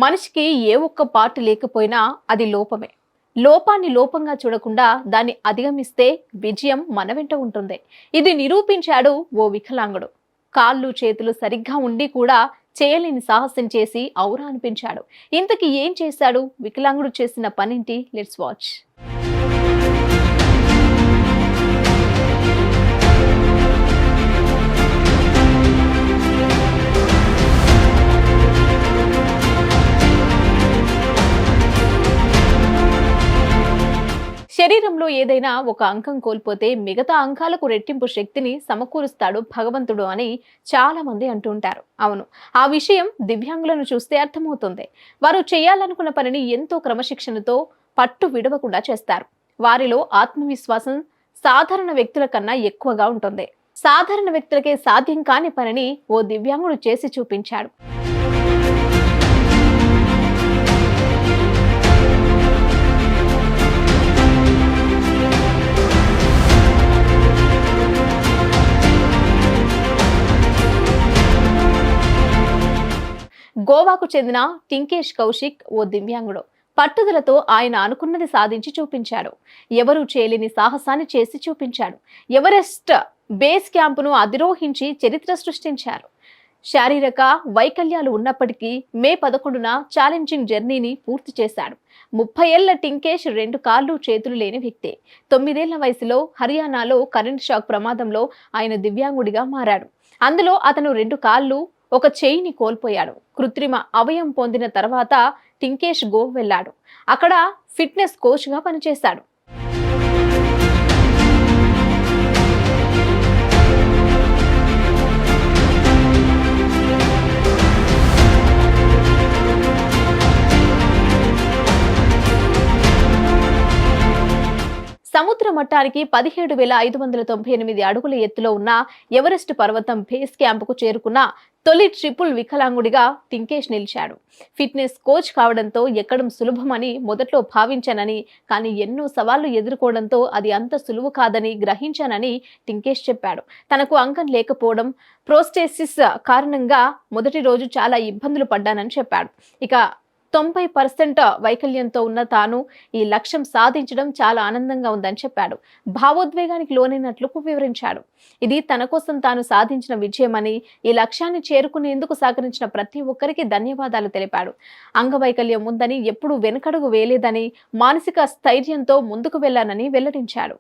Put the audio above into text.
మనిషికి ఏ ఒక్క పార్ట్ లేకపోయినా అది లోపమే. లోపాన్ని లోపంగా చూడకుండా దాన్ని అధిగమిస్తే విజయం మన వెంట ఉంటుంది. ఇది నిరూపించాడు ఓ వికలాంగుడు. కాళ్ళు చేతులు సరిగ్గా ఉండి కూడా చేయలేని సాహసం చేసి ఔరా అనిపించాడు. ఇంతకీ ఏం చేశాడు? వికలాంగుడు చేసిన పనింటి? Let's watch. శరీరంలో ఏదైనా ఒక అంగం కోల్పోతే మిగతా అంగాలకు రెట్టింపు శక్తిని సమకూరుస్తాడు భగవంతుడు అని చాలా మంది అంటుంటారు. అవును, ఆ విషయం దివ్యాంగులను చూస్తే అర్థమవుతుంది. వారు చేయాలనుకున్న పనిని ఎంతో క్రమశిక్షణతో పట్టు విడవకుండా చేస్తారు. వారిలో ఆత్మవిశ్వాసం సాధారణ వ్యక్తుల కన్నా ఎక్కువగా ఉంటుంది. సాధారణ వ్యక్తులకే సాధ్యం కాని పనిని ఓ దివ్యాంగుడు చేసి చూపించాడు. గోవాకు చెందిన టింకేష్ కౌశిక్ ఓ దివ్యాంగుడు. పట్టుదలతో ఆయన అనుకున్నది సాధించి చూపించాడు. ఎవరూ చేయలేని సాహసాన్ని చేసి చూపించాడు. ఎవరెస్ట్ బేస్ క్యాంపును అధిరోహించి చరిత్ర సృష్టించారు. శారీరక వైకల్యాలు ఉన్నప్పటికీ మే 11న ఛాలెంజింగ్ జర్నీని పూర్తి చేశాడు. 30 ఏళ్ల టింకేష్ 2 కాళ్ళు చేతులు లేని వ్యక్తి. 9 ఏళ్ల వయసులో హర్యానాలో కరెంట్ షాక్ ప్రమాదంలో ఆయన దివ్యాంగుడిగా మారాడు. అందులో అతను 2 కాళ్ళు, ఒక చెయ్యిని కోల్పోయాడు. కృత్రిమ అవయం పొందిన తర్వాత టింకేష్ గోవా వెళ్ళాడు. అక్కడ ఫిట్నెస్ కోచ్ గా పనిచేశాడు. సముద్ర మట్టానికి 17,598 అడుగుల ఎత్తులో ఉన్న ఎవరెస్ట్ పర్వతం బేస్ క్యాంపుకు చేరుకున్న తొలి ట్రిపుల్ వికలాంగుడిగా టింకేష్ నిలిచాడు. ఫిట్నెస్ కోచ్ కావడంతో ఎక్కడం సులభమని మొదట్లో భావించానని, కానీ ఎన్నో సవాళ్లు ఎదుర్కోవడంతో అది అంత సులువు కాదని గ్రహించానని టింకేష్ చెప్పాడు. తనకు అంగం లేకపోవడం, ప్రోస్టేసిస్ కారణంగా మొదటి రోజు చాలా ఇబ్బందులు పడ్డానని చెప్పాడు. ఇక 90% వైకల్యంతో ఉన్న తాను ఈ లక్ష్యం సాధించడం చాలా ఆనందంగా ఉందని చెప్పాడు. భావోద్వేగానికి లోనైనట్లు వివరించాడు. ఇది తన కోసం తాను సాధించిన విజయమని, ఈ లక్ష్యాన్ని చేరుకునేందుకు సహకరించిన ప్రతి ఒక్కరికి ధన్యవాదాలు తెలిపాడు. అంగవైకల్యం ఉందని ఎప్పుడూ వెనకడుగు వేయలేదని, మానసిక స్థైర్యంతో ముందుకు వెళ్లానని వెల్లడించాడు.